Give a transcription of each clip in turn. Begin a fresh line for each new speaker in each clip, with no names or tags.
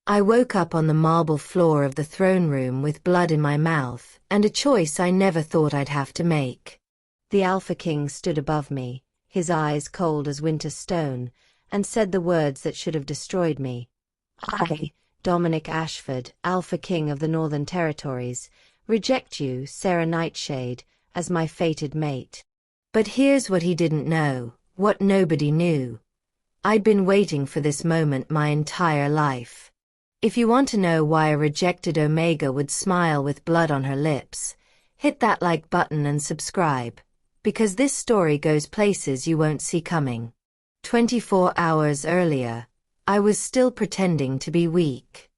I woke up on the marble floor of the throne room with blood in my mouth and a choice I never thought I'd have to make. The Alpha King stood above me, his eyes cold as winter stone, and said the words that should have destroyed me. I, Dominic Ashford, Alpha King of the Northern Territories, reject you, Sarah Nightshade, as my fated mate. But here's what he didn't know, what nobody knew. I'd been waiting for this moment my entire life. If you want to know why a rejected Omega would smile with blood on her lips, hit that like button and subscribe, because this story goes places you won't see coming. 24 hours earlier, I was still pretending to be weak.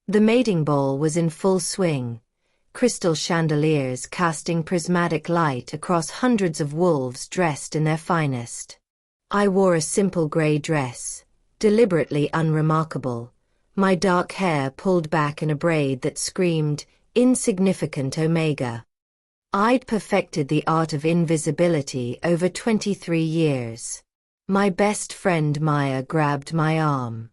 The mating bowl was in full swing, crystal chandeliers casting prismatic light across hundreds of wolves dressed in their finest. I wore a simple gray dress, deliberately unremarkable, my dark hair pulled back in a braid that screamed, insignificant Omega. I'd perfected the art of invisibility over 23 years. My best friend Maya grabbed my arm.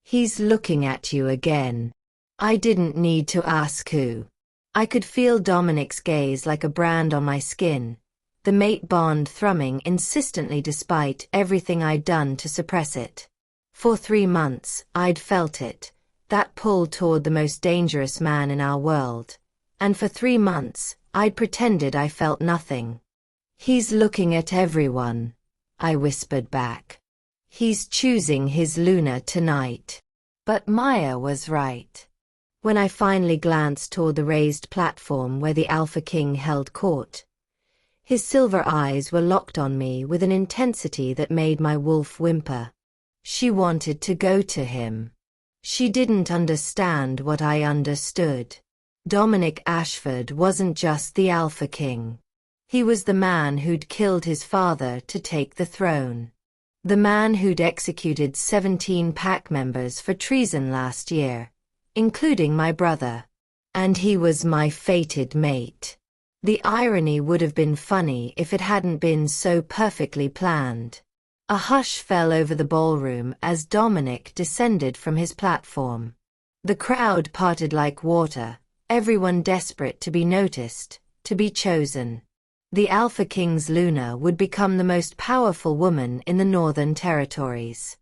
He's looking at you again. I didn't need to ask who. I could feel Dominic's gaze like a brand on my skin, the mate bond thrumming insistently despite everything I'd done to suppress it. For 3 months, I'd felt it, that pull toward the most dangerous man in our world. And for 3 months, I'd pretended I felt nothing. He's looking at everyone, I whispered back. He's choosing his Luna tonight. But Maya was right. When I finally glanced toward the raised platform where the Alpha King held court, his silver eyes were locked on me with an intensity that made my wolf whimper. She wanted to go to him. She didn't understand what I understood. Dominic Ashford wasn't just the Alpha King. He was the man who'd killed his father to take the throne. The man who'd executed 17 pack members for treason last year, including my brother. And he was my fated mate. The irony would have been funny if it hadn't been so perfectly planned. A hush fell over the ballroom as Dominic descended from his platform. The crowd parted like water, everyone desperate to be noticed, to be chosen. The Alpha King's Luna would become the most powerful woman in the Northern Territories.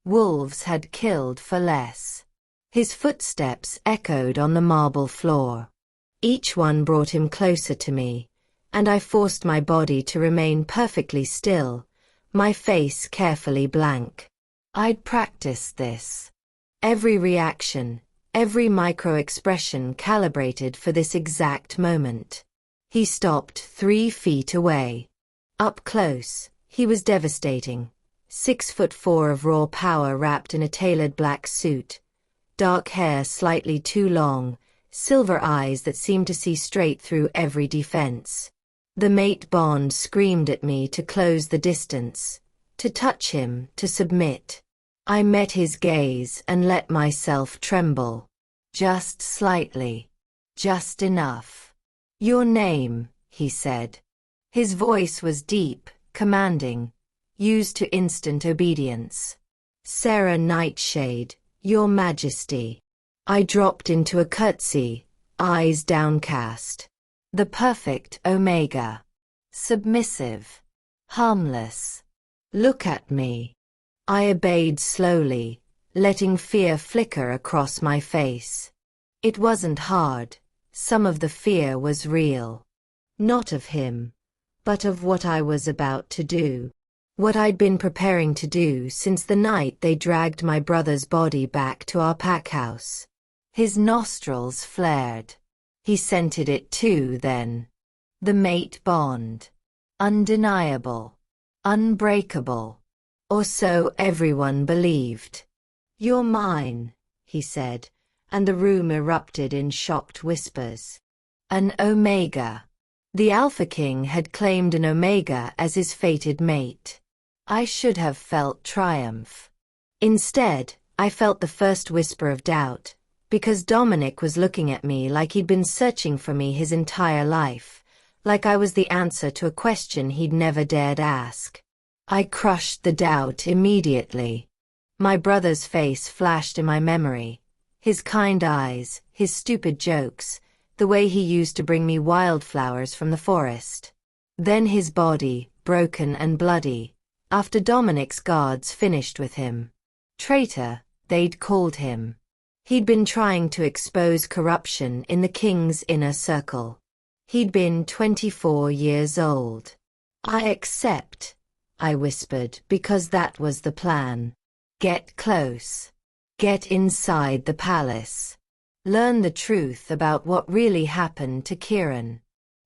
Wolves had killed for less. His footsteps echoed on the marble floor. Each one brought him closer to me, and I forced my body to remain perfectly still, my face carefully blank. I'd practiced this. Every reaction, every micro-expression calibrated for this exact moment. He stopped 3 feet away. Up close, he was devastating. 6'4" of raw power wrapped in a tailored black suit, dark hair slightly too long, silver eyes that seemed to see straight through every defense. The mate bond screamed at me to close the distance, to touch him, to submit. I met his gaze and let myself tremble. Just slightly. Just enough. Your name, he said. His voice was deep, commanding, used to instant obedience. Sarah Nightshade, Your Majesty. I dropped into a curtsy, eyes downcast. The perfect Omega. Submissive. Harmless. Look at me. I obeyed slowly, letting fear flicker across my face. It wasn't hard. Some of the fear was real. Not of him, but of what I was about to do. What I'd been preparing to do since the night they dragged my brother's body back to our pack house. His nostrils flared. He scented it too then. The mate bond. Undeniable. Unbreakable. Or so everyone believed. You're mine, he said, and the room erupted in shocked whispers. An Omega. The Alpha King had claimed an Omega as his fated mate. I should have felt triumph. Instead, I felt the first whisper of doubt, because Dominic was looking at me like he'd been searching for me his entire life, like I was the answer to a question he'd never dared ask. I crushed the doubt immediately. My brother's face flashed in my memory, His kind eyes, his stupid jokes, the way he used to bring me wildflowers from the forest. Then his body, broken and bloody, after Dominic's guards finished with him. Traitor, they'd called him. He'd been trying to expose corruption in the king's inner circle. He'd been 24 years old. I accept, I whispered, because that was the plan. Get close. Get inside the palace. Learn the truth about what really happened to Kieran.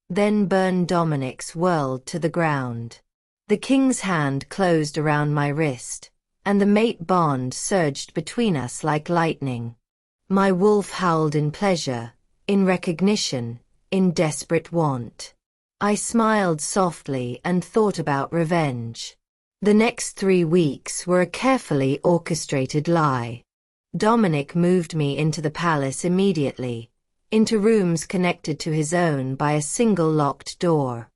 Then burn Dominic's world to the ground. The king's hand closed around my wrist, and the mate bond surged between us like lightning. My wolf howled in pleasure, in recognition, in desperate want. I smiled softly and thought about revenge. The next 3 weeks were a carefully orchestrated lie. Dominic moved me into the palace immediately, into rooms connected to his own by a single locked door.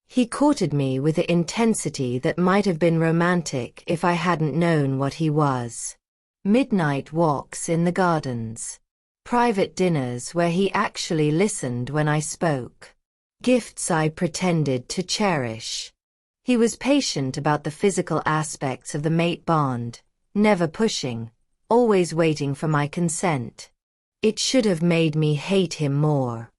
He courted me with an intensity that might have been romantic if I hadn't known what he was. Midnight walks in the gardens. Private dinners where he actually listened when I spoke. Gifts I pretended to cherish. He was patient about the physical aspects of the mate bond, never pushing, always waiting for my consent. It should have made me hate him more.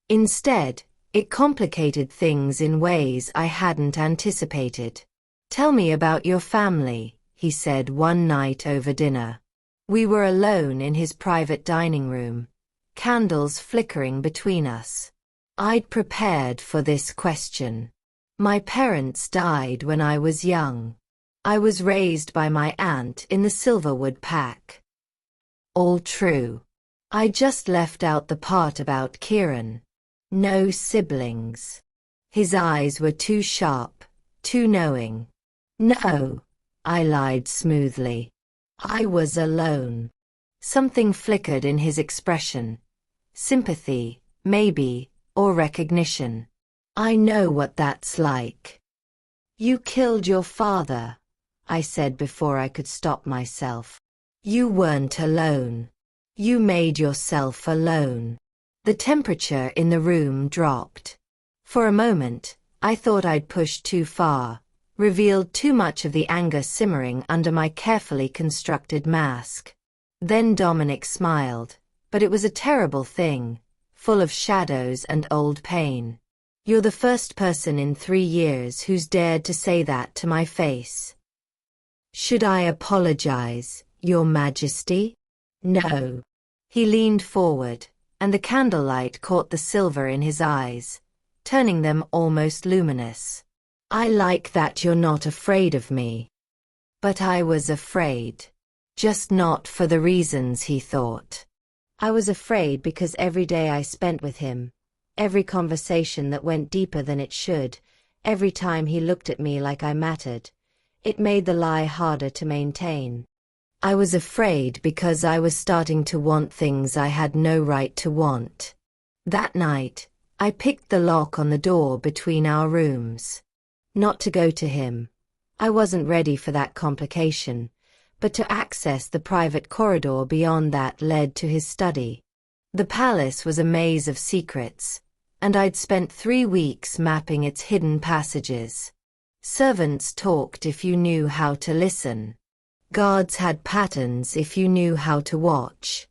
Instead, it complicated things in ways I hadn't anticipated. Tell me about your family, he said one night over dinner. We were alone in his private dining room, candles flickering between us. I'd prepared for this question. My parents died when I was young. I was raised by my aunt in the Silverwood pack. All true. I just left out the part about Kieran. No siblings. His eyes were too sharp, too knowing. No, I lied smoothly. I was alone. Something flickered in his expression. Sympathy, maybe, or recognition. I know what that's like. You killed your father, I said before I could stop myself. You weren't alone. You made yourself alone. The temperature in the room dropped. For a moment, I thought I'd pushed too far, revealed too much of the anger simmering under my carefully constructed mask. Then Dominic smiled, but it was a terrible thing, full of shadows and old pain. You're the first person in 3 years who's dared to say that to my face. Should I apologize, Your Majesty? No. He leaned forward, and the candlelight caught the silver in his eyes, turning them almost luminous. I like that you're not afraid of me. But I was afraid. Just not for the reasons he thought. I was afraid because every day I spent with him, every conversation that went deeper than it should, every time he looked at me like I mattered, it made the lie harder to maintain. I was afraid because I was starting to want things I had no right to want. That night, I picked the lock on the door between our rooms. Not to go to him. I wasn't ready for that complication, but to access the private corridor beyond that led to his study. The palace was a maze of secrets, and I'd spent 3 weeks mapping its hidden passages. Servants talked if you knew how to listen. Guards had patterns if you knew how to watch.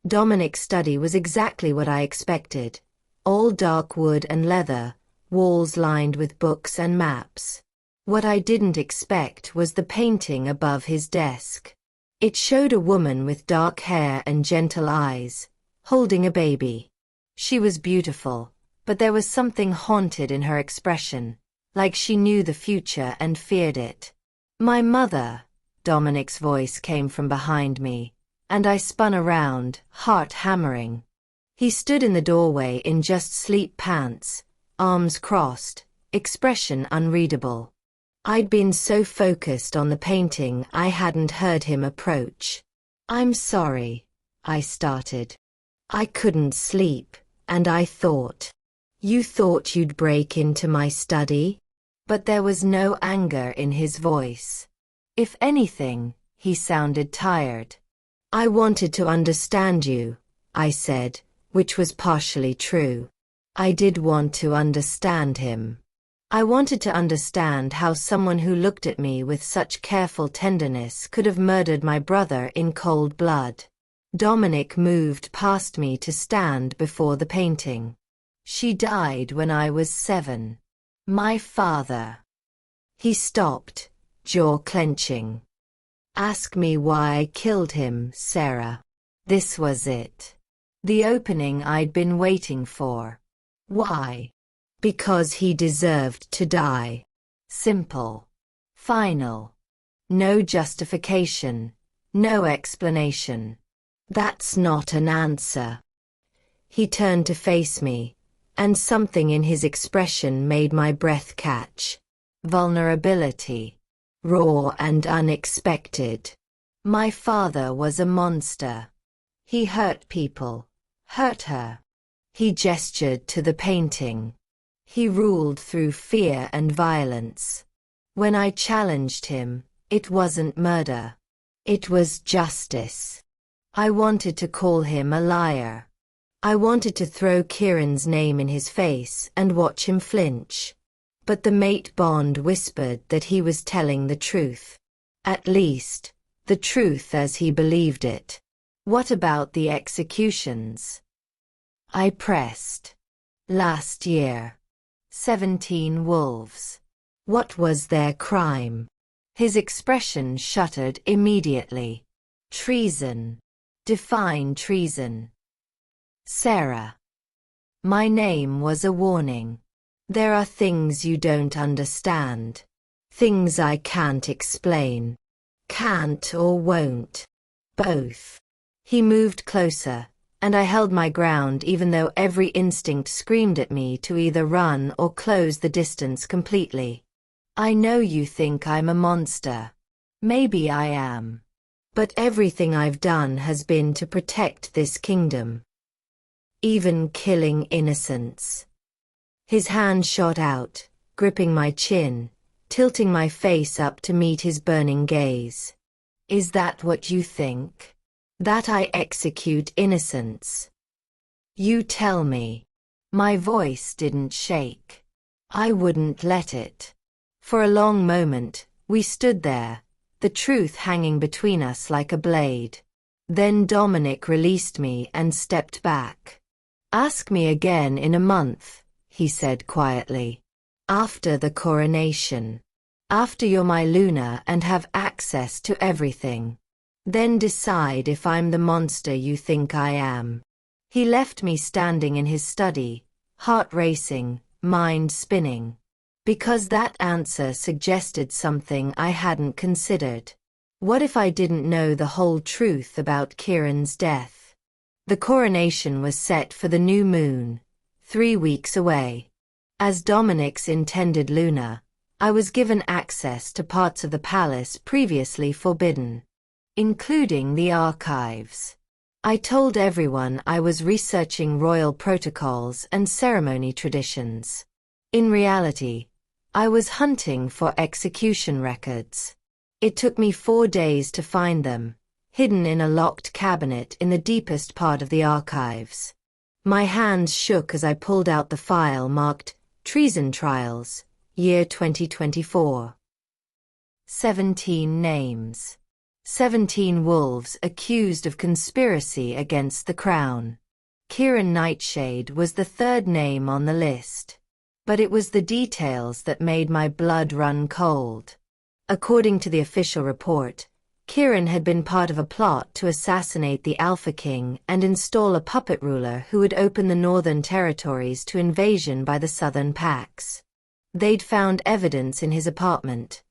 Dominic's study was exactly what I expected. All dark wood and leather, walls lined with books and maps. What I didn't expect was the painting above his desk. It showed a woman with dark hair and gentle eyes, holding a baby. She was beautiful, but there was something haunted in her expression, like she knew the future and feared it. My mother, Dominic's voice came from behind me, and I spun around, heart hammering. He stood in the doorway in just sleep pants, arms crossed, expression unreadable. I'd been so focused on the painting I hadn't heard him approach. I'm sorry, I started. I couldn't sleep, and I thought. You thought you'd break into my study? But there was no anger in his voice. If anything, he sounded tired. I wanted to understand you, I said, which was partially true. I did want to understand him. I wanted to understand how someone who looked at me with such careful tenderness could have murdered my brother in cold blood. Dominic moved past me to stand before the painting. She died when I was 7. My father. He stopped, jaw clenching. Ask me why I killed him, Sarah. This was it. The opening I'd been waiting for. Why? Because he deserved to die. Simple. Final. No justification. No explanation. That's not an answer. He turned to face me, and something in his expression made my breath catch. Vulnerability. Raw and unexpected. My father was a monster. He hurt people. Hurt her. He gestured to the painting. He ruled through fear and violence. When I challenged him, it wasn't murder. It was justice. I wanted to call him a liar. I wanted to throw Kieran's name in his face and watch him flinch. But the mate bond whispered that he was telling the truth. At least, the truth as he believed it. What about the executions? I pressed. Last year. 17 wolves. What was their crime? His expression shuttered immediately. Treason. Define treason. Sarah. My name was a warning. There are things you don't understand. Things I can't explain. Can't or won't. Both. He moved closer, and I held my ground even though every instinct screamed at me to either run or close the distance completely. I know you think I'm a monster. Maybe I am. But everything I've done has been to protect this kingdom. Even killing innocents. His hand shot out, gripping my chin, tilting my face up to meet his burning gaze. Is that what you think? That I execute innocents? You tell me. My voice didn't shake. I wouldn't let it. For a long moment, we stood there, the truth hanging between us like a blade. Then Dominic released me and stepped back. Ask me again in a month, he said quietly. After the coronation. After you're my Luna and have access to everything. Then decide if I'm the monster you think I am. He left me standing in his study, heart racing, mind spinning. Because that answer suggested something I hadn't considered. What if I didn't know the whole truth about Kieran's death? The coronation was set for the new moon, 3 weeks away. As Dominic's intended Luna, I was given access to parts of the palace previously forbidden, including the archives. I told everyone I was researching royal protocols and ceremony traditions. In reality, I was hunting for execution records. It took me 4 days to find them, hidden in a locked cabinet in the deepest part of the archives. My hands shook as I pulled out the file marked Treason Trials, Year 2024. 17 names. 17 wolves accused of conspiracy against the crown. Kieran Nightshade was the 3rd name on the list. But it was the details that made my blood run cold. According to the official report, Kieran had been part of a plot to assassinate the Alpha King and install a puppet ruler who would open the northern territories to invasion by the southern Pax. They'd found evidence in his apartment.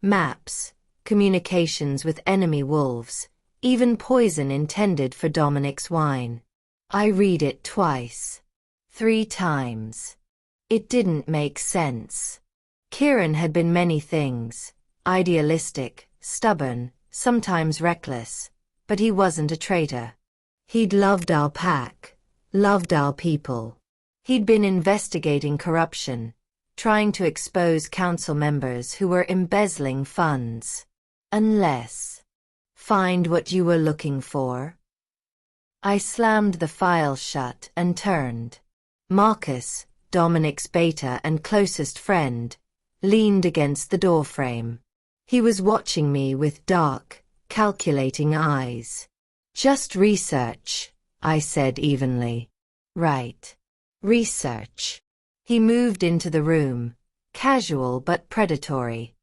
Maps, communications with enemy wolves, even poison intended for Dominic's wine. I read it twice. 3 times. It didn't make sense. Kieran had been many things. Idealistic, stubborn, sometimes reckless. But he wasn't a traitor. He'd loved our pack, loved our people. He'd been investigating corruption, trying to expose council members who were embezzling funds. Unless. Find what you were looking for? I slammed the file shut and turned. Marcus, Dominic's beta and closest friend, leaned against the doorframe. He was watching me with dark, calculating eyes. Just research, I said evenly. Right. Research. He moved into the room, casual but predatory.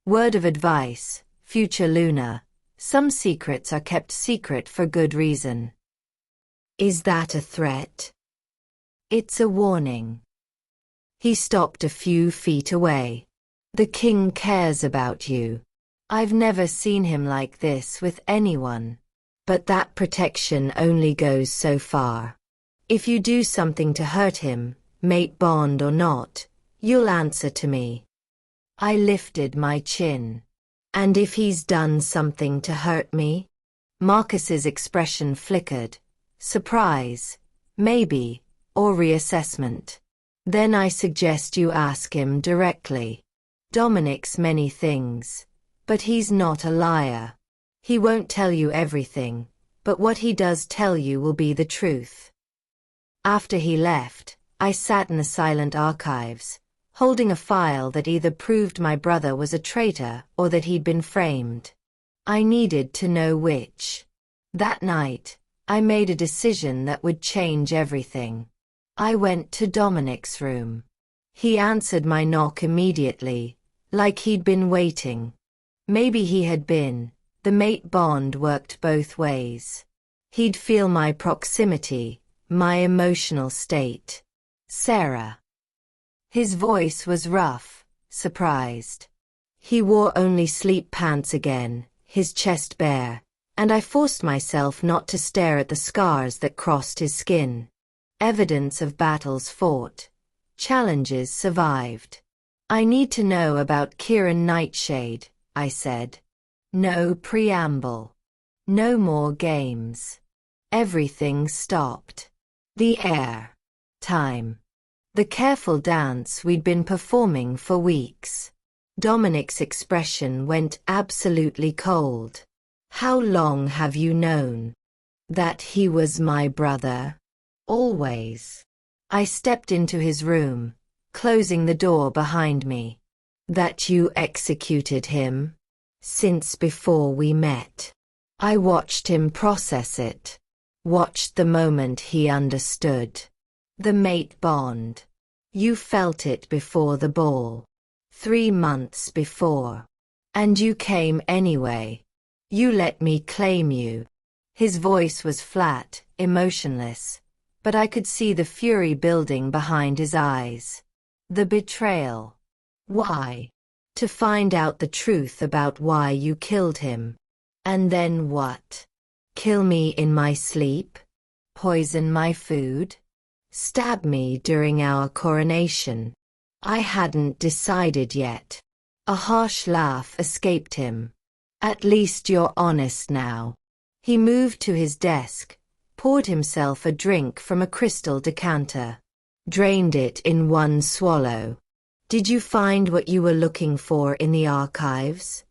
Word of advice, future Luna, some secrets are kept secret for good reason. Is that a threat? It's a warning. He stopped a few feet away. The king cares about you. I've never seen him like this with anyone. But that protection only goes so far. If you do something to hurt him, mate bond or not, you'll answer to me. I lifted my chin. And if he's done something to hurt me? Marcus's expression flickered. Surprise, maybe, or reassessment. Then I suggest you ask him directly. Dominic's many things, but he's not a liar. He won't tell you everything, but what he does tell you will be the truth. After he left, I sat in the silent archives, holding a file that either proved my brother was a traitor or that he'd been framed. I needed to know which. That night, I made a decision that would change everything. I went to Dominic's room. He answered my knock immediately, like he'd been waiting. Maybe he had been. The mate bond worked both ways. He'd feel my proximity, my emotional state. Sarah. His voice was rough, surprised. He wore only sleep pants again, his chest bare, and I forced myself not to stare at the scars that crossed his skin. Evidence of battles fought. Challenges survived. I need to know about Kieran Nightshade, I said. No preamble. No more games. Everything stopped. The air. Time. The careful dance we'd been performing for weeks. Dominic's expression went absolutely cold. How long have you known that he was my brother? Always. I stepped into his room, closing the door behind me. That you executed him? Since before we met. I watched him process it. Watched the moment he understood. The mate bond. You felt it before the ball. 3 months before. And you came anyway. You let me claim you. His voice was flat, emotionless, but I could see the fury building behind his eyes. The betrayal. Why? To find out the truth about why you killed him. And then what? Kill me in my sleep? Poison my food? Stab me during our coronation? I hadn't decided yet. A harsh laugh escaped him. At least you're honest now. He moved to his desk, poured himself a drink from a crystal decanter. Drained it in one swallow. Did you find what you were looking for in the archives?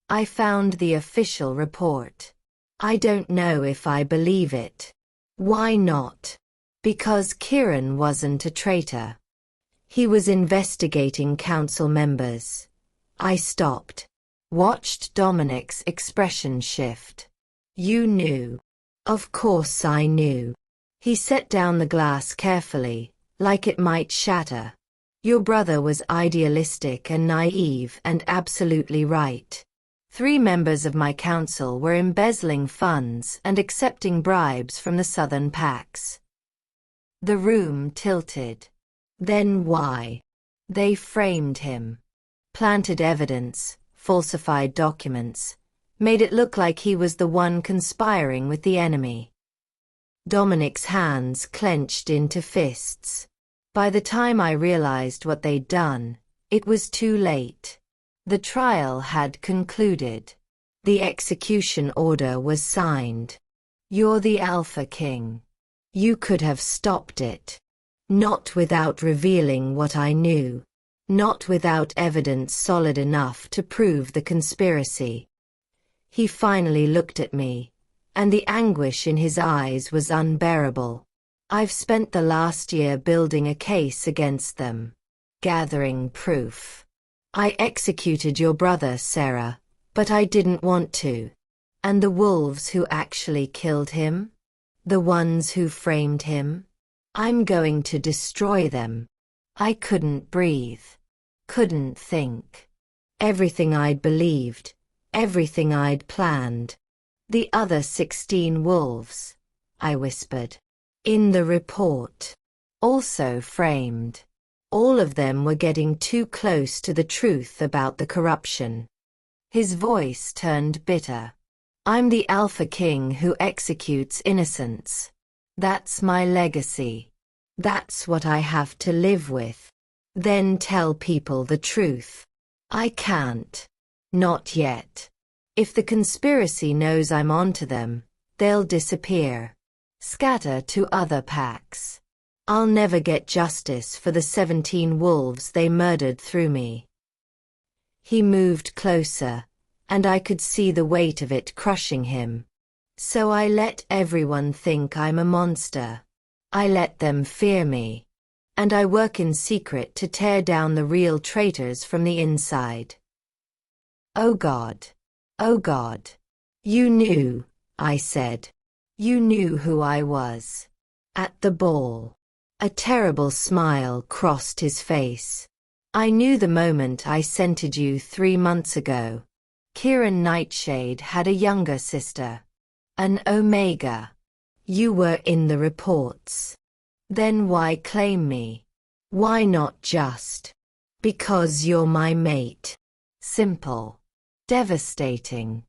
I found the official report. I don't know if I believe it. Why not? Because Kieran wasn't a traitor. He was investigating council members. I stopped. Watched Dominic's expression shift. You knew. Of course I knew. He set down the glass carefully, like it might shatter. Your brother was idealistic and naive and absolutely right. 3 members of my council were embezzling funds and accepting bribes from the southern packs. The room tilted. Then why? They framed him. Planted evidence, falsified documents, made it look like he was the one conspiring with the enemy. Dominic's hands clenched into fists. By the time I realized what they'd done, it was too late. The trial had concluded. The execution order was signed. You're the Alpha King. You could have stopped it. Not without revealing what I knew. Not without evidence solid enough to prove the conspiracy. He finally looked at me, and the anguish in his eyes was unbearable. I've spent the last year building a case against them, gathering proof. I executed your brother, Sarah, but I didn't want to. And the wolves who actually killed him? The ones who framed him? I'm going to destroy them. I couldn't breathe. Couldn't think. Everything I'd believed, everything I'd planned. The other 16 wolves, I whispered. In the report. Also framed. All of them were getting too close to the truth about the corruption. His voice turned bitter. I'm the Alpha King who executes innocents. That's my legacy. That's what I have to live with. Then tell people the truth. I can't. Not yet. If the conspiracy knows I'm onto them, they'll disappear. Scatter to other packs. I'll never get justice for the 17 wolves they murdered through me. He moved closer, and I could see the weight of it crushing him. So I let everyone think I'm a monster. I let them fear me. And I work in secret to tear down the real traitors from the inside. Oh God. Oh God. You knew, I said. You knew who I was. At the ball. A terrible smile crossed his face. I knew the moment I scented you 3 months ago. Kieran Nightshade had a younger sister. An Omega. You were in the reports. Then why claim me? Why not just? Because you're my mate. Simple. Devastating.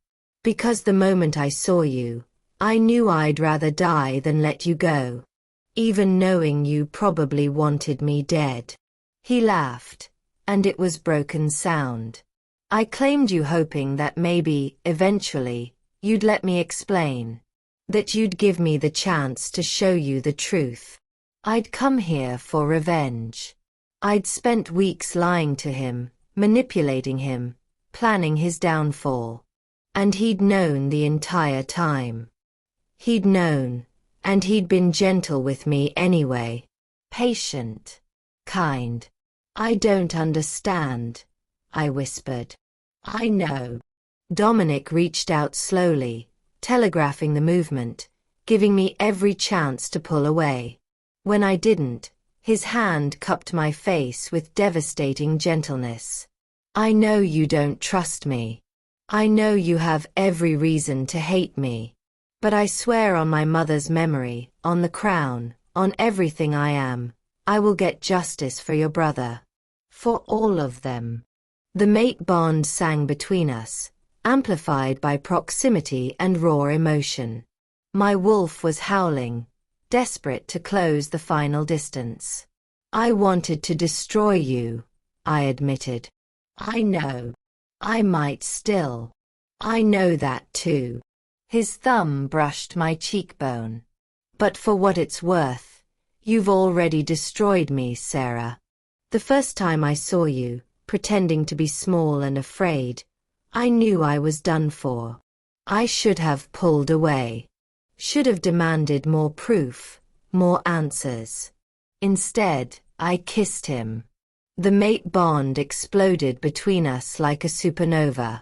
Because the moment I saw you, I knew I'd rather die than let you go. Even knowing you probably wanted me dead. He laughed, and it was broken sound. I claimed you hoping that maybe, eventually, you'd let me explain. That you'd give me the chance to show you the truth. I'd come here for revenge. I'd spent weeks lying to him, manipulating him, planning his downfall. And he'd known the entire time. He'd known, and he'd been gentle with me anyway. Patient. Kind. I don't understand, I whispered. I know. Dominic reached out slowly, telegraphing the movement, giving me every chance to pull away. When I didn't, his hand cupped my face with devastating gentleness. I know you don't trust me. I know you have every reason to hate me. But I swear on my mother's memory, on the crown, on everything I am, I will get justice for your brother. For all of them. The mate bond sang between us, amplified by proximity and raw emotion. My wolf was howling, desperate to close the final distance. I wanted to destroy you, I admitted. I know. I might still. I know that too. His thumb brushed my cheekbone. But for what it's worth, you've already destroyed me, Sarah. The first time I saw you, pretending to be small and afraid, I knew I was done for. I should have pulled away. Should have demanded more proof, more answers. Instead, I kissed him. The mate bond exploded between us like a supernova.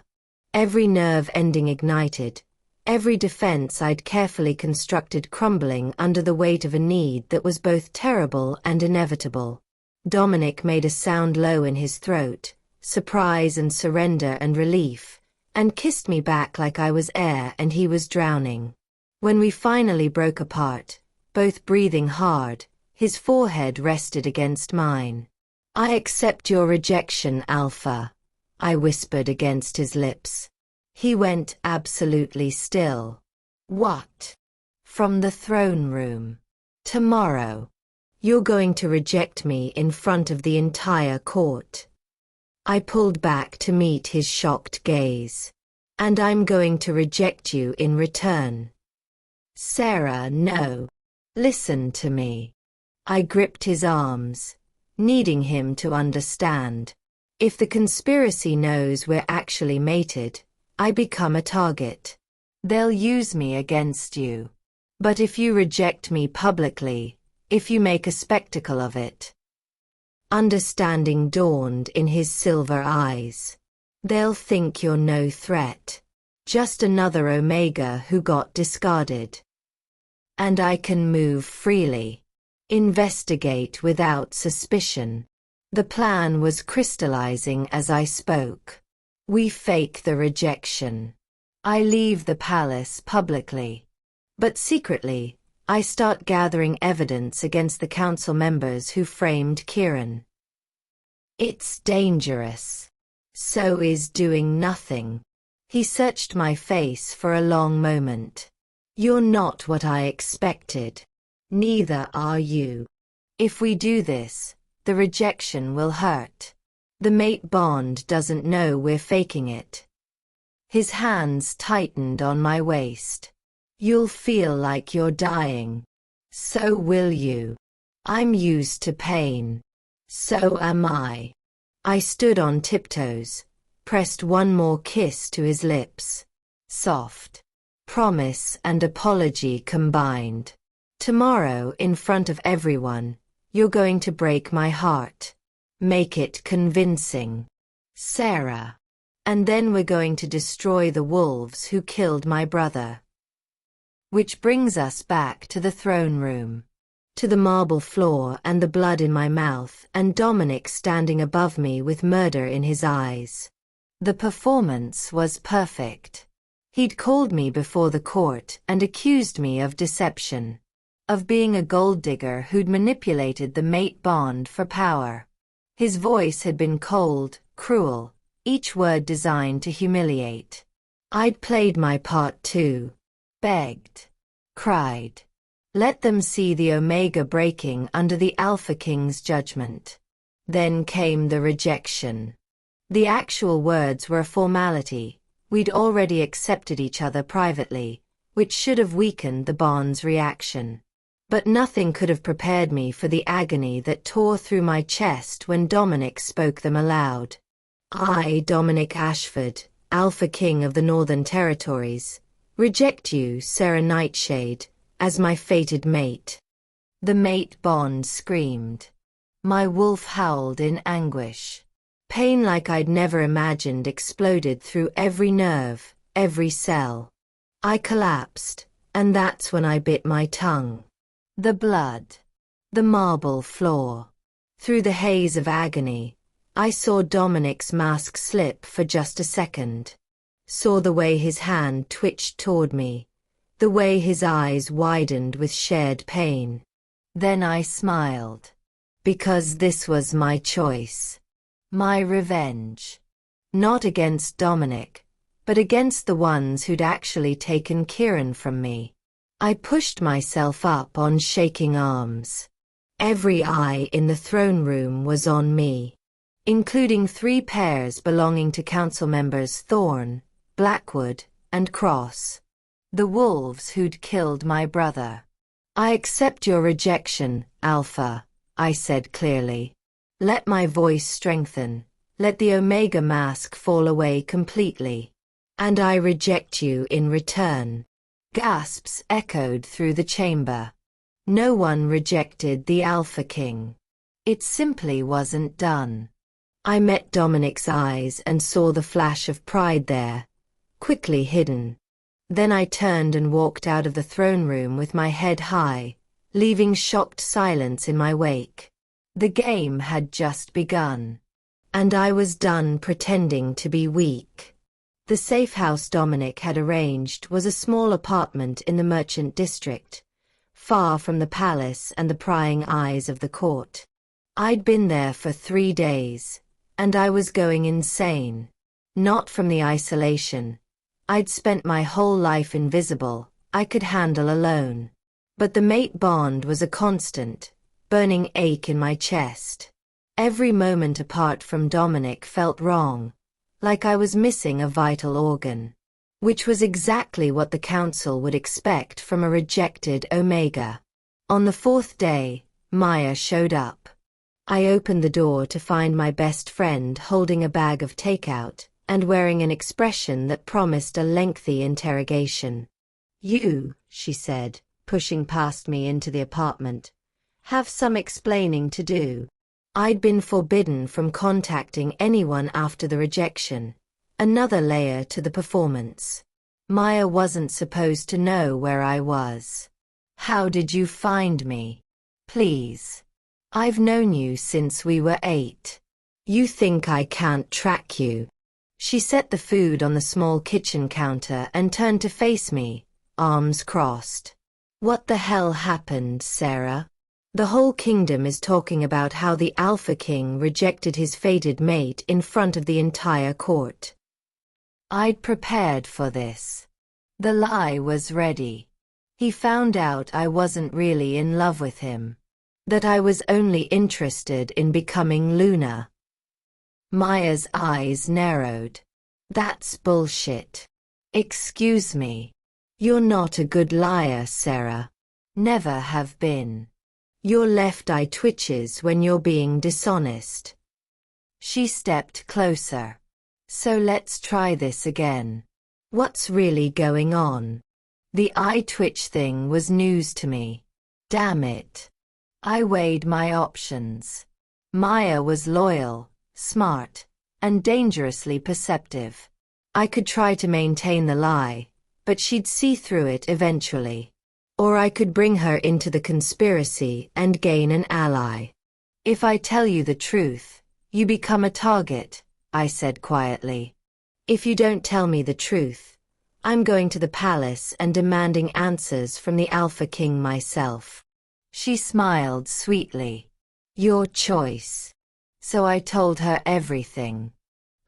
Every nerve ending ignited, every defense I'd carefully constructed crumbling under the weight of a need that was both terrible and inevitable. Dominic made a sound low in his throat, surprise and surrender and relief, and kissed me back like I was air and he was drowning. When we finally broke apart, both breathing hard, his forehead rested against mine. I accept your rejection, Alpha, I whispered against his lips. He went absolutely still. What? From the throne room. Tomorrow. You're going to reject me in front of the entire court. I pulled back to meet his shocked gaze. And I'm going to reject you in return. Sarah, no. Listen to me. I gripped his arms, needing him to understand. If the conspiracy knows we're actually mated, I become a target. They'll use me against you. But if you reject me publicly, if you make a spectacle of it. Understanding dawned in his silver eyes. They'll think you're no threat. Just another Omega who got discarded. And I can move freely. Investigate without suspicion. The plan was crystallizing as I spoke. We fake the rejection. I leave the palace publicly. But secretly, I start gathering evidence against the council members who framed Kieran. It's dangerous. So is doing nothing. He searched my face for a long moment. You're not what I expected. Neither are you. If we do this, the rejection will hurt. The mate bond doesn't know we're faking it. His hands tightened on my waist. You'll feel like you're dying. So will you. I'm used to pain. So am I. I stood on tiptoes, pressed one more kiss to his lips. Soft. Promise and apology combined. Tomorrow, in front of everyone, you're going to break my heart. Make it convincing. Sarah. And then we're going to destroy the wolves who killed my brother. Which brings us back to the throne room. To the marble floor and the blood in my mouth and Dominic standing above me with murder in his eyes. The performance was perfect. He'd called me before the court and accused me of deception. Of being a gold digger who'd manipulated the mate bond for power. His voice had been cold, cruel, each word designed to humiliate. I'd played my part too. Begged. Cried. Let them see the Omega breaking under the Alpha King's judgment. Then came the rejection. The actual words were a formality. We'd already accepted each other privately, which should have weakened the bond's reaction. But nothing could have prepared me for the agony that tore through my chest when Dominic spoke them aloud. I, Dominic Ashford, Alpha King of the Northern Territories, reject you, Sarah Nightshade, as my fated mate. The mate bond screamed. My wolf howled in anguish. Pain like I'd never imagined exploded through every nerve, every cell. I collapsed, and that's when I bit my tongue. The blood. The marble floor. Through the haze of agony, I saw Dominic's mask slip for just a second. Saw the way his hand twitched toward me. The way his eyes widened with shared pain. Then I smiled. Because this was my choice. My revenge. Not against Dominic, but against the ones who'd actually taken Kieran from me. I pushed myself up on shaking arms. Every eye in the throne room was on me, including 3 pairs belonging to council members Thorne, Blackwood, and Cross. The wolves who'd killed my brother. I accept your rejection, Alpha, I said clearly. Let my voice strengthen. Let the Omega mask fall away completely. And I reject you in return. Gasps echoed through the chamber. No one rejected the Alpha King. It simply wasn't done. I met Dominic's eyes and saw the flash of pride there, quickly hidden. Then I turned and walked out of the throne room with my head high, leaving shocked silence in my wake. The game had just begun. And I was done pretending to be weak. The safe house Dominic had arranged was a small apartment in the merchant district, far from the palace and the prying eyes of the court. I'd been there for 3 days, and I was going insane. Not from the isolation. I'd spent my whole life invisible, I could handle alone. But the mate bond was a constant, burning ache in my chest. Every moment apart from Dominic felt wrong, like I was missing a vital organ. Which was exactly what the council would expect from a rejected Omega. On the 4th day, Maya showed up. I opened the door to find my best friend holding a bag of takeout, and wearing an expression that promised a lengthy interrogation. "You," she said, pushing past me into the apartment, "have some explaining to do." I'd been forbidden from contacting anyone after the rejection, another layer to the performance. Maya wasn't supposed to know where I was. "How did you find me? Please. I've known you since we were 8. You think I can't track you?" She set the food on the small kitchen counter and turned to face me, arms crossed. "What the hell happened, Sarah? The whole kingdom is talking about how the Alpha King rejected his fated mate in front of the entire court." I'd prepared for this. The lie was ready. He found out I wasn't really in love with him, that I was only interested in becoming Luna. Maya's eyes narrowed. "That's bullshit. Excuse me. You're not a good liar, Sarah. Never have been. Your left eye twitches when you're being dishonest." She stepped closer. "So let's try this again. What's really going on?" The eye twitch thing was news to me. Damn it. I weighed my options. Maya was loyal, smart, and dangerously perceptive. I could try to maintain the lie, but she'd see through it eventually. Or I could bring her into the conspiracy and gain an ally. "If I tell you the truth, you become a target," I said quietly. "If you don't tell me the truth, I'm going to the palace and demanding answers from the Alpha King myself." She smiled sweetly. "Your choice." So I told her everything.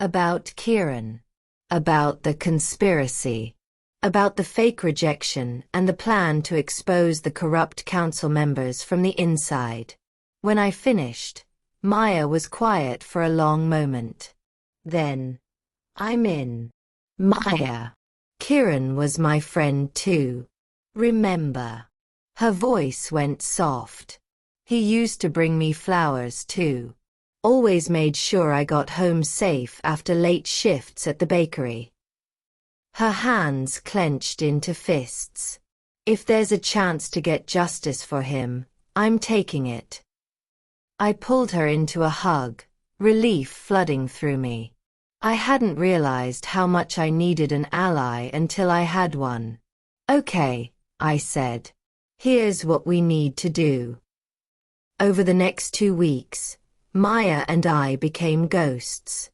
About Kieran. About the conspiracy. About the fake rejection and the plan to expose the corrupt council members from the inside. When I finished, Maya was quiet for a long moment. Then, "I'm in." "Maya. Kieran was my friend too. Remember?" Her voice went soft. "He used to bring me flowers too. Always made sure I got home safe after late shifts at the bakery." Her hands clenched into fists. "If there's a chance to get justice for him, I'm taking it." I pulled her into a hug, relief flooding through me. I hadn't realized how much I needed an ally until I had one. "Okay," I said. "Here's what we need to do." Over the next 2 weeks, Maya and I became ghosts.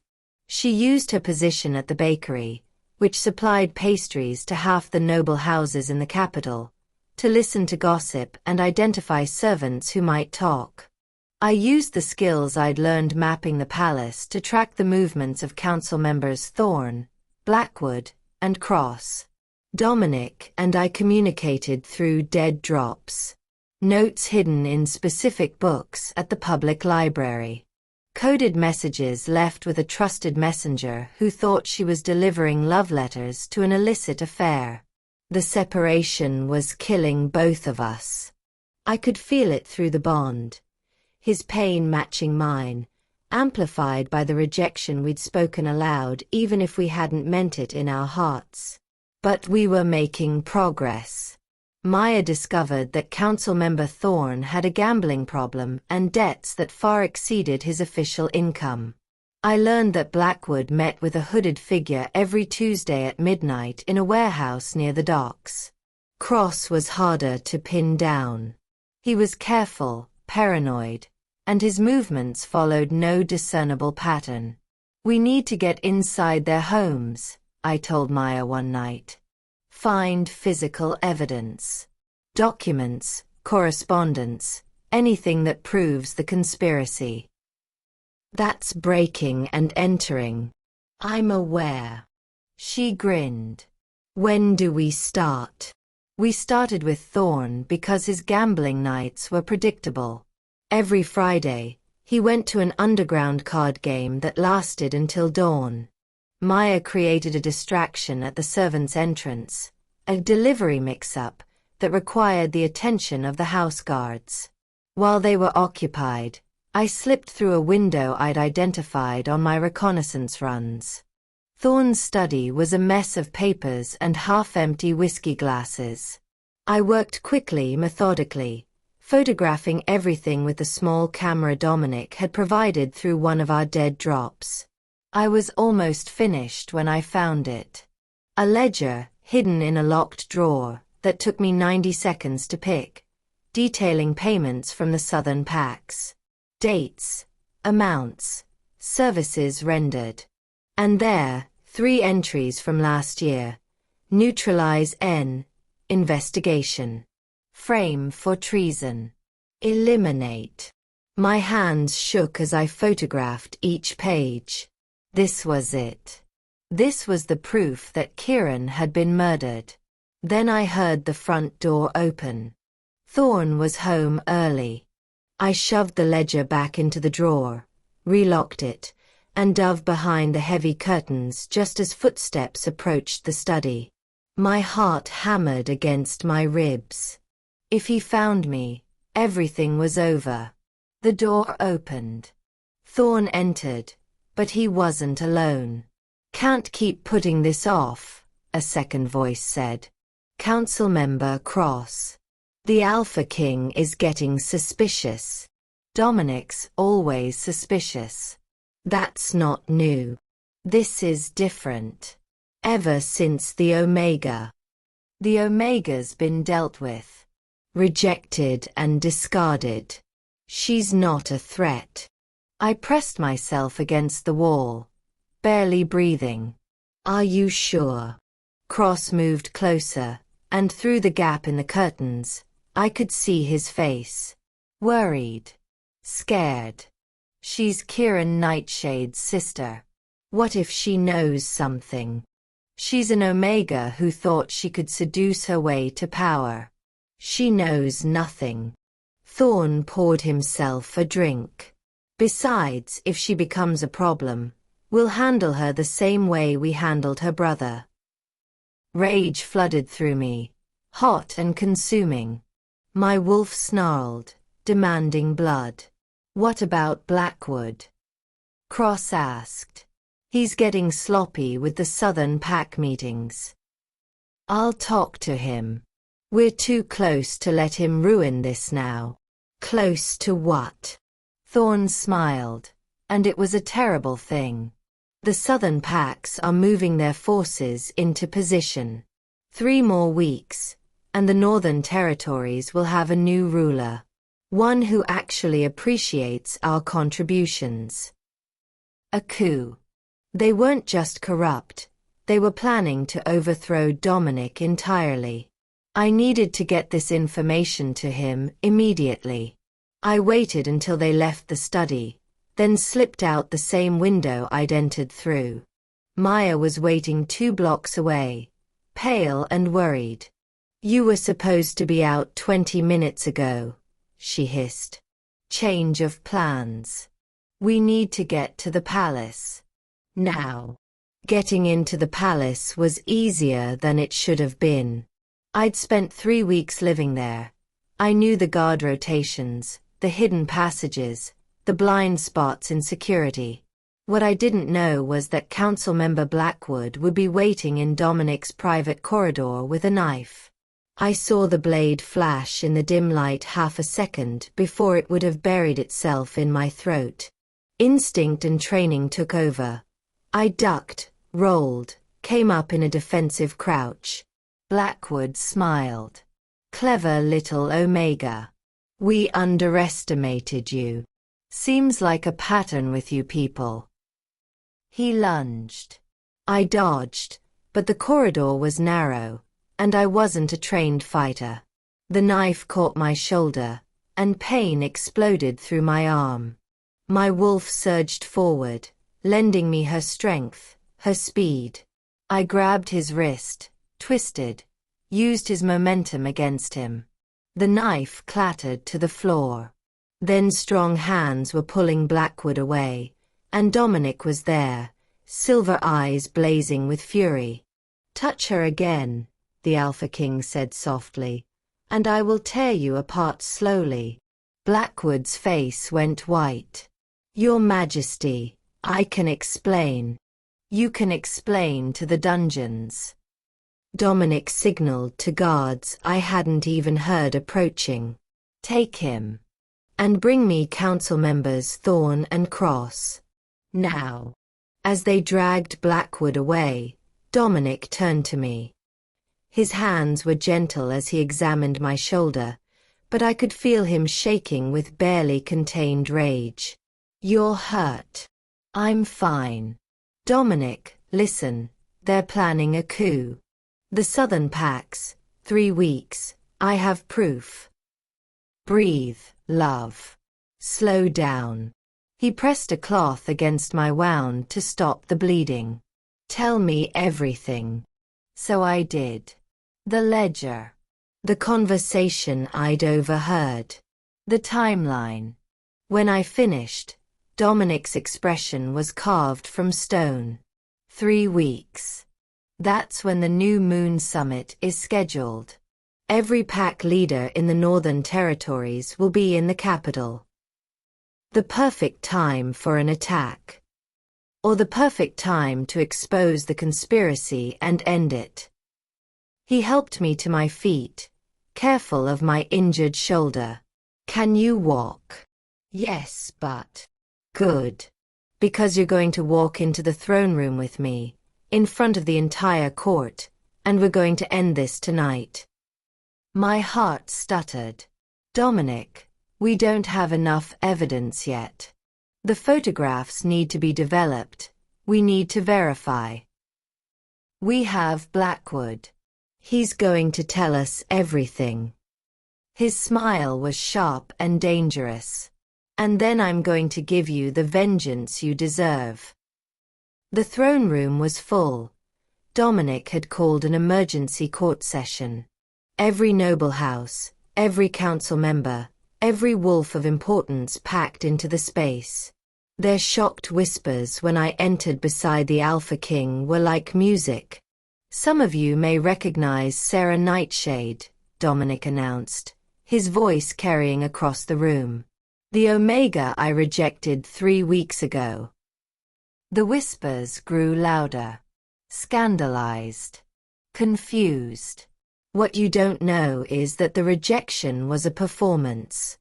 She used her position at the bakery, which supplied pastries to half the noble houses in the capital, to listen to gossip and identify servants who might talk. I used the skills I'd learned mapping the palace to track the movements of council members Thorn, Blackwood, and Cross. Dominic and I communicated through dead drops. Notes hidden in specific books at the public library. Coded messages left with a trusted messenger who thought she was delivering love letters to an illicit affair. The separation was killing both of us. I could feel it through the bond. His pain matching mine, amplified by the rejection we'd spoken aloud even if we hadn't meant it in our hearts. But we were making progress. Maya discovered that Councilmember Thorne had a gambling problem and debts that far exceeded his official income. I learned that Blackwood met with a hooded figure every Tuesday at midnight in a warehouse near the docks. Cross was harder to pin down. He was careful, paranoid, and his movements followed no discernible pattern. "We need to get inside their homes," I told Maya one night. "Find physical evidence. Documents, correspondence, anything that proves the conspiracy." "That's breaking and entering. I'm aware." She grinned. "When do we start?" We started with Thorne because his gambling nights were predictable. Every Friday, he went to an underground card game that lasted until dawn. Maya created a distraction at the servants' entrance, a delivery mix-up that required the attention of the house guards. While they were occupied, I slipped through a window I'd identified on my reconnaissance runs. Thorn's study was a mess of papers and half-empty whiskey glasses. I worked quickly, methodically, photographing everything with the small camera Dominic had provided through one of our dead drops. I was almost finished when I found it. A ledger, hidden in a locked drawer, that took me 90 seconds to pick, detailing payments from the Southern PACs. Dates, amounts, services rendered. And there, 3 entries from last year. Neutralize N. Investigation. Frame for treason. Eliminate. My hands shook as I photographed each page. This was it. This was the proof that Kieran had been murdered. Then I heard the front door open. Thorn was home early. I shoved the ledger back into the drawer, relocked it, and dove behind the heavy curtains just as footsteps approached the study. My heart hammered against my ribs. If he found me, everything was over. The door opened. Thorn entered, but he wasn't alone. "Can't keep putting this off," a second voice said. "Council member Cross. The Alpha King is getting suspicious. Dominic's always suspicious. That's not new. This is different. Ever since the Omega. The Omega's been dealt with. Rejected and discarded. She's not a threat." I pressed myself against the wall, barely breathing. "Are you sure?" Cross moved closer, and through the gap in the curtains, I could see his face. Worried. Scared. "She's Kieran Nightshade's sister. What if she knows something? She's an Omega who thought she could seduce her way to power. She knows nothing." Thorn poured himself a drink. "Besides, if she becomes a problem, we'll handle her the same way we handled her brother." Rage flooded through me, hot and consuming. My wolf snarled, demanding blood. "What about Blackwood?" Cross asked. "He's getting sloppy with the Southern PAC meetings." "I'll talk to him. We're too close to let him ruin this now." "Close to what?" Thorn smiled, and it was a terrible thing. "The Southern PACs are moving their forces into position. 3 more weeks, and the Northern Territories will have a new ruler. One who actually appreciates our contributions. A coup. They weren't just corrupt, they were planning to overthrow Dominic entirely. I needed to get this information to him immediately. I waited until they left the study, then slipped out the same window I'd entered through. Maya was waiting 2 blocks away, pale and worried. "You were supposed to be out 20 minutes ago," she hissed. "Change of plans. We need to get to the palace. Now." Getting into the palace was easier than it should have been. I'd spent 3 weeks living there. I knew the guard rotations, the hidden passages, the blind spots in security. What I didn't know was that Councilmember Blackwood would be waiting in Dominic's private corridor with a knife. I saw the blade flash in the dim light half a second before it would have buried itself in my throat. Instinct and training took over. I ducked, rolled, came up in a defensive crouch. Blackwood smiled. "Clever little Omega. We underestimated you. Seems like a pattern with you people." He lunged. I dodged, but the corridor was narrow, and I wasn't a trained fighter. The knife caught my shoulder, and pain exploded through my arm. My wolf surged forward, lending me her strength, her speed. I grabbed his wrist, twisted, used his momentum against him. The knife clattered to the floor. Then strong hands were pulling Blackwood away, and Dominic was there, silver eyes blazing with fury. "Touch her again," the Alpha King said softly, "and I will tear you apart slowly." Blackwood's face went white. "Your Majesty, I can explain." You can explain to the dungeons. Dominic signaled to guards I hadn't even heard approaching. Take him. And bring me council members Thorn and Cross. Now. As they dragged Blackwood away, Dominic turned to me. His hands were gentle as he examined my shoulder, but I could feel him shaking with barely contained rage. You're hurt. I'm fine. Dominic, listen, they're planning a coup. The Southern Pax, 3 weeks, I have proof. Breathe, love. Slow down. He pressed a cloth against my wound to stop the bleeding. Tell me everything. So I did. The ledger. The conversation I'd overheard. The timeline. When I finished, Dominic's expression was carved from stone. 3 weeks. That's when the New Moon Summit is scheduled. Every pack leader in the Northern Territories will be in the capital. The perfect time for an attack. Or the perfect time to expose the conspiracy and end it. He helped me to my feet, careful of my injured shoulder. Can you walk? Yes, but... Good. Because you're going to walk into the throne room with me, in front of the entire court, and we're going to end this tonight. My heart stuttered. Dominic, we don't have enough evidence yet. The photographs need to be developed. We need to verify. We have Blackwood. He's going to tell us everything. His smile was sharp and dangerous. And then I'm going to give you the vengeance you deserve. The throne room was full. Dominic had called an emergency court session. Every noble house, every council member, every wolf of importance packed into the space. Their shocked whispers when I entered beside the Alpha King were like music. Some of you may recognize Sarah Nightshade, Dominic announced, his voice carrying across the room. The Omega I rejected 3 weeks ago. The whispers grew louder. Scandalized. Confused. What you don't know is that the rejection was a performance.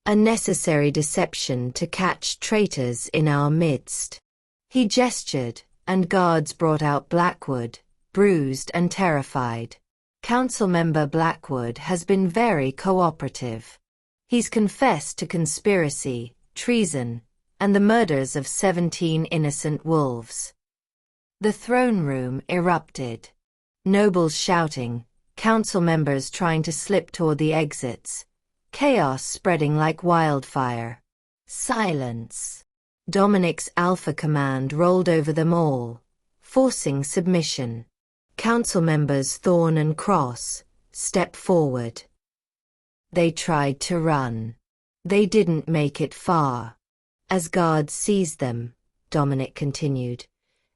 A necessary deception to catch traitors in our midst. He gestured, and guards brought out Blackwood, bruised and terrified. Councilmember Blackwood has been very cooperative. He's confessed to conspiracy, treason, and the murders of 17 innocent wolves. The throne room erupted. Nobles shouting, council members trying to slip toward the exits, chaos spreading like wildfire. Silence. Dominic's alpha command rolled over them all, forcing submission. Council members Thorn and Cross, step forward. They tried to run. They didn't make it far. As guards seized them, Dominic continued,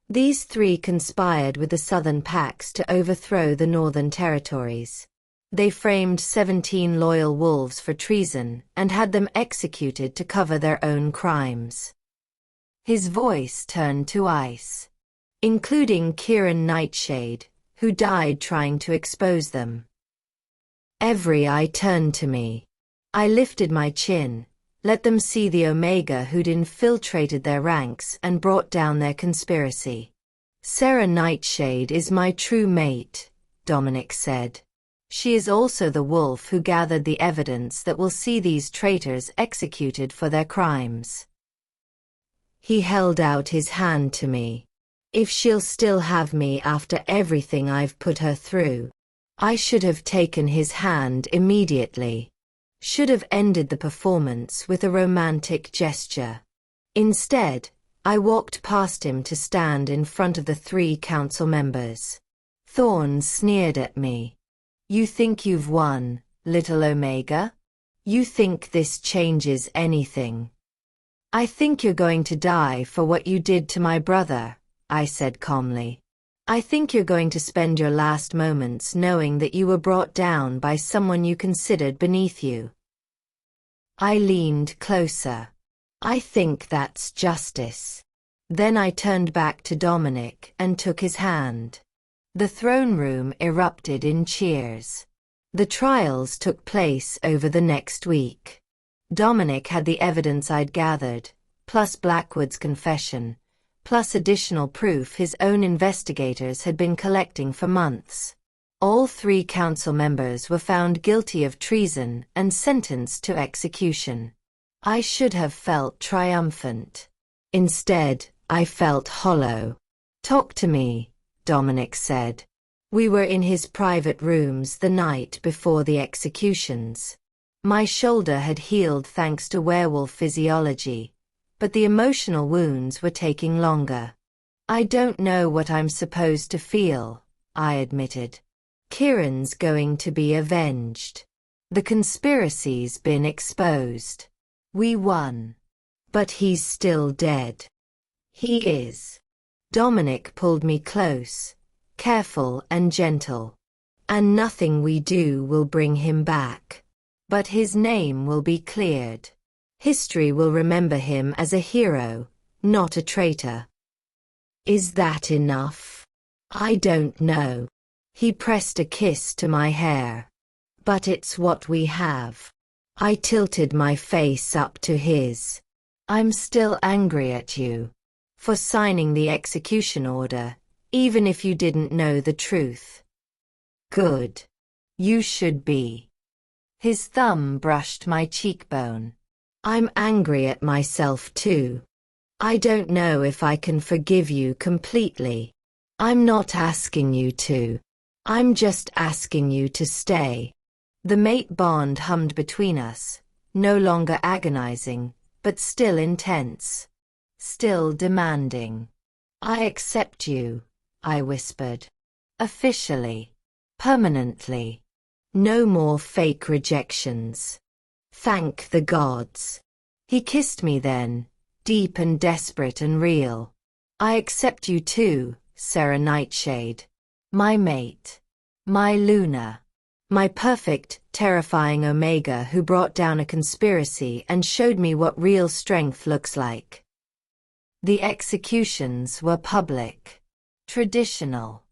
these 3 conspired with the Southern Pax to overthrow the Northern Territories. They framed 17 loyal wolves for treason and had them executed to cover their own crimes. His voice turned to ice. Including Kieran Nightshade, who died trying to expose them. Every eye turned to me. I lifted my chin, let them see the Omega who'd infiltrated their ranks and brought down their conspiracy. Sarah Nightshade is my true mate, Dominic said. She is also the wolf who gathered the evidence that will see these traitors executed for their crimes. He held out his hand to me. If she'll still have me after everything I've put her through. I should have taken his hand immediately. Should have ended the performance with a romantic gesture. Instead, I walked past him to stand in front of the 3 council members. Thorn sneered at me. You think you've won, little Omega? You think this changes anything? I think you're going to die for what you did to my brother, I said calmly. I think you're going to spend your last moments knowing that you were brought down by someone you considered beneath you. I leaned closer. I think that's justice. Then I turned back to Dominic and took his hand. The throne room erupted in cheers. The trials took place over the next week. Dominic had the evidence I'd gathered, plus Blackwood's confession, plus additional proof his own investigators had been collecting for months. All 3 council members were found guilty of treason and sentenced to execution. I should have felt triumphant. Instead, I felt hollow. "Talk to me," Dominic said. We were in his private rooms the night before the executions. My shoulder had healed thanks to werewolf physiology, but the emotional wounds were taking longer. "I don't know what I'm supposed to feel," I admitted. "Kieran's going to be avenged. The conspiracy's been exposed. We won. But he's still dead." "He is." Dominic pulled me close, careful and gentle. "And nothing we do will bring him back. But his name will be cleared. History will remember him as a hero, not a traitor." "Is that enough?" "I don't know." He pressed a kiss to my hair. "But it's what we have." I tilted my face up to his. "I'm still angry at you. For signing the execution order, even if you didn't know the truth." "Good. You should be." His thumb brushed my cheekbone. "I'm angry at myself too. I don't know if I can forgive you completely. I'm not asking you to. I'm just asking you to stay." The mate bond hummed between us, no longer agonizing, but still intense. Still demanding. "I accept you," I whispered. "Officially. Permanently. No more fake rejections. Thank the gods." He kissed me then, deep and desperate and real. "I accept you too, Sarah Nightshade. My mate. My Luna. My perfect, terrifying Omega who brought down a conspiracy and showed me what real strength looks like." The executions were public. Traditional.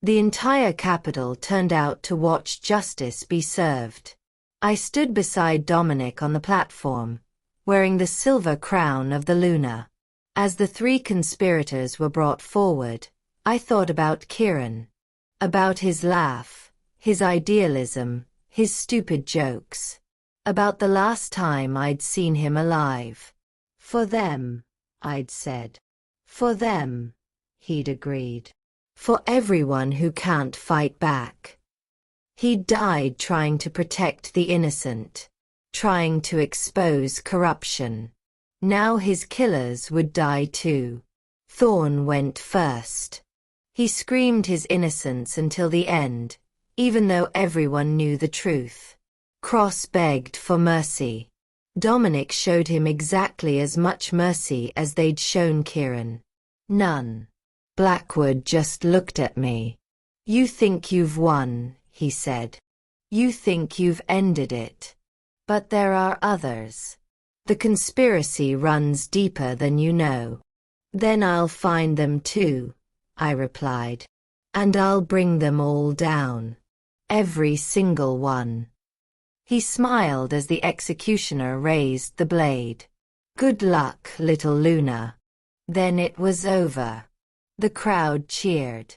The entire capital turned out to watch justice be served. I stood beside Dominic on the platform, wearing the silver crown of the Luna. As the 3 conspirators were brought forward, I thought about Kieran. About his laugh, his idealism, his stupid jokes. About the last time I'd seen him alive. "For them," I'd said. "For them," he'd agreed. "For everyone who can't fight back." He died trying to protect the innocent, trying to expose corruption. Now his killers would die too. Thorn went first. He screamed his innocence until the end, even though everyone knew the truth. Cross begged for mercy. Dominic showed him exactly as much mercy as they'd shown Kieran. None. Blackwood just looked at me. "You think you've won," he said. "You think you've ended it. But there are others. The conspiracy runs deeper than you know." "Then I'll find them too," I replied. "And I'll bring them all down. Every single one." He smiled as the executioner raised the blade. "Good luck, little Luna." Then it was over. The crowd cheered.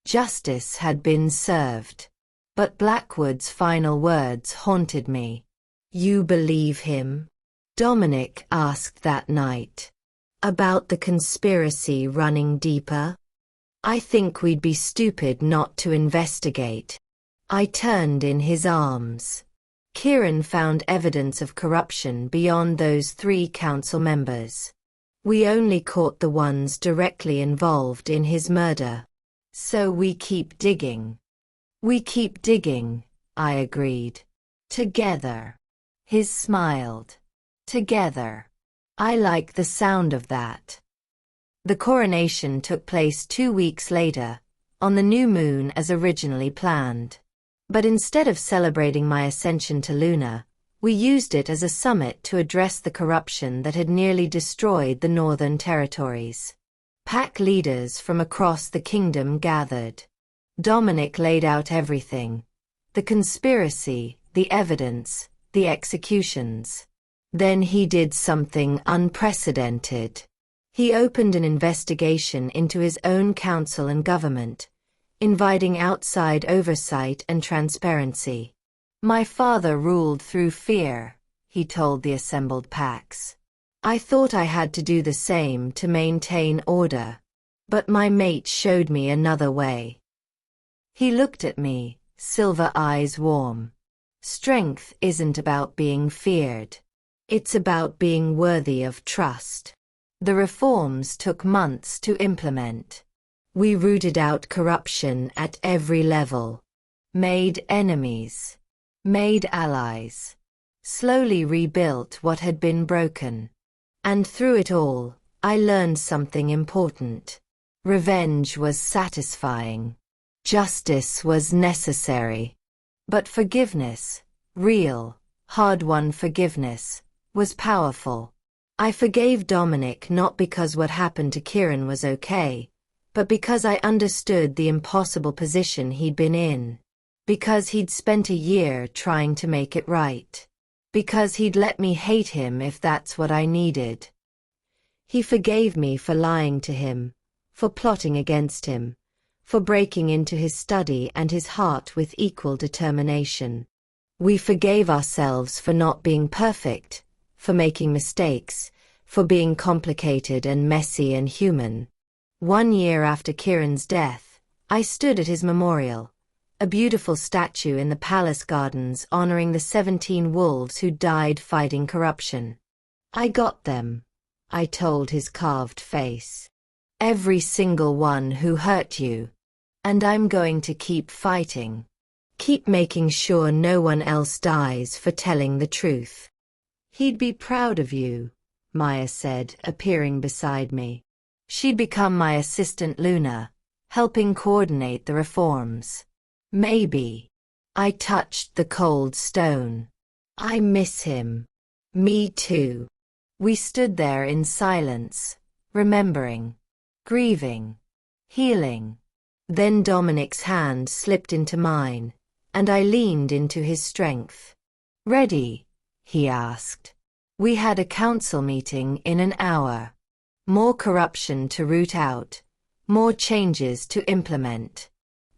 Justice had been served. But Blackwood's final words haunted me. "You believe him?" Dominic asked that night. "About the conspiracy running deeper?" "I think we'd be stupid not to investigate." I turned in his arms. Kieran found evidence of corruption beyond those 3 council members. We only caught the ones directly involved in his murder. So we keep digging. "We keep digging," I agreed. "Together." His smiled. "Together. I like the sound of that." The coronation took place 2 weeks later, on the new moon as originally planned. But instead of celebrating my ascension to Luna, we used it as a summit to address the corruption that had nearly destroyed the Northern Territories. Pack leaders from across the kingdom gathered. Dominic laid out everything. The conspiracy, the evidence, the executions. Then he did something unprecedented. He opened an investigation into his own council and government, inviting outside oversight and transparency. My father ruled through fear, he told the assembled packs. I thought I had to do the same to maintain order. But my mate showed me another way. He looked at me, silver eyes warm. Strength isn't about being feared. It's about being worthy of trust. The reforms took months to implement. We rooted out corruption at every level. Made enemies. Made allies. Slowly rebuilt what had been broken. And through it all, I learned something important. Revenge was satisfying. Justice was necessary. But forgiveness, real, hard-won forgiveness, was powerful. I forgave Dominic not because what happened to Kieran was okay, but because I understood the impossible position he'd been in. Because he'd spent a year trying to make it right. Because he'd let me hate him if that's what I needed. He forgave me for lying to him, for plotting against him, for breaking into his study and his heart with equal determination. We forgave ourselves for not being perfect, for making mistakes, for being complicated and messy and human. 1 year after Kieran's death, I stood at his memorial. A beautiful statue in the palace gardens honoring the 17 wolves who died fighting corruption. I got them, I told his carved face. Every single one who hurt you. And I'm going to keep fighting. Keep making sure no one else dies for telling the truth. He'd be proud of you, Maya said, appearing beside me. She'd become my assistant Luna, helping coordinate the reforms. Maybe. I touched the cold stone. I miss him. Me too. We stood there in silence, remembering, grieving, healing. Then Dominic's hand slipped into mine, and I leaned into his strength. Ready? He asked. We had a council meeting in an hour. More corruption to root out, more changes to implement.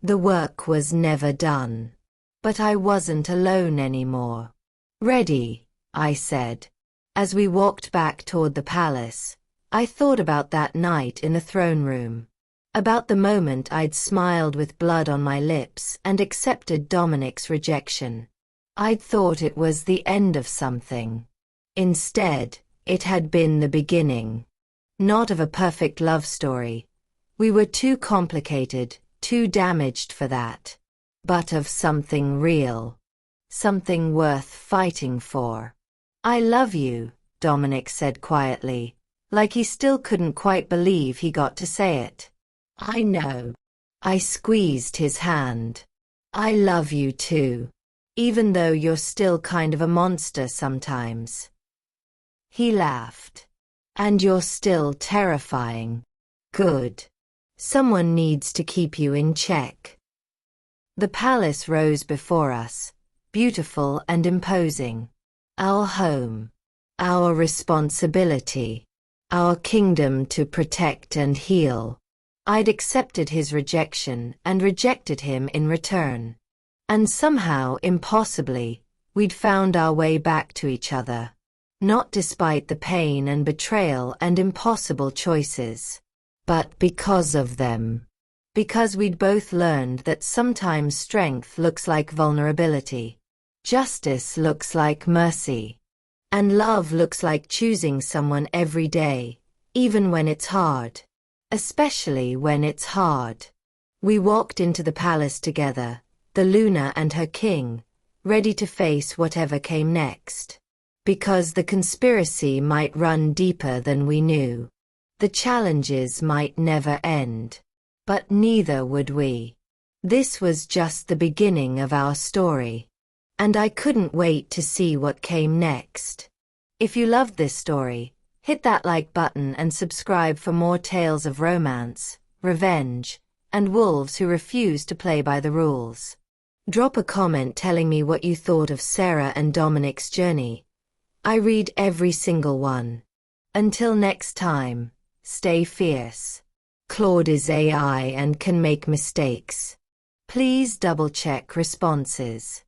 The work was never done. But I wasn't alone anymore. Ready, I said. As we walked back toward the palace, I thought about that night in the throne room. About the moment I'd smiled with blood on my lips and accepted Dominic's rejection. I'd thought it was the end of something. Instead, it had been the beginning. Not of a perfect love story. We were too complicated, too damaged for that. But of something real. Something worth fighting for. I love you, Dominic said quietly, like he still couldn't quite believe he got to say it. I know. I squeezed his hand. I love you too. Even though you're still kind of a monster sometimes. He laughed. And you're still terrifying. Good. Someone needs to keep you in check. The palace rose before us, beautiful and imposing. Our home. Our responsibility. Our kingdom to protect and heal. I'd accepted his rejection and rejected him in return. And somehow, impossibly, we'd found our way back to each other. Not despite the pain and betrayal and impossible choices. But because of them. Because we'd both learned that sometimes strength looks like vulnerability. Justice looks like mercy. And love looks like choosing someone every day, even when it's hard. Especially when it's hard. We walked into the palace together, the Luna and her king, ready to face whatever came next. Because the conspiracy might run deeper than we knew. The challenges might never end. But neither would we. This was just the beginning of our story. And I couldn't wait to see what came next. If you loved this story, Hit that like button and subscribe for more tales of romance, revenge, and wolves who refuse to play by the rules. Drop a comment telling me what you thought of Sarah and Dominic's journey. I read every single one. Until next time, stay fierce. Claude is AI and can make mistakes. Please double-check responses.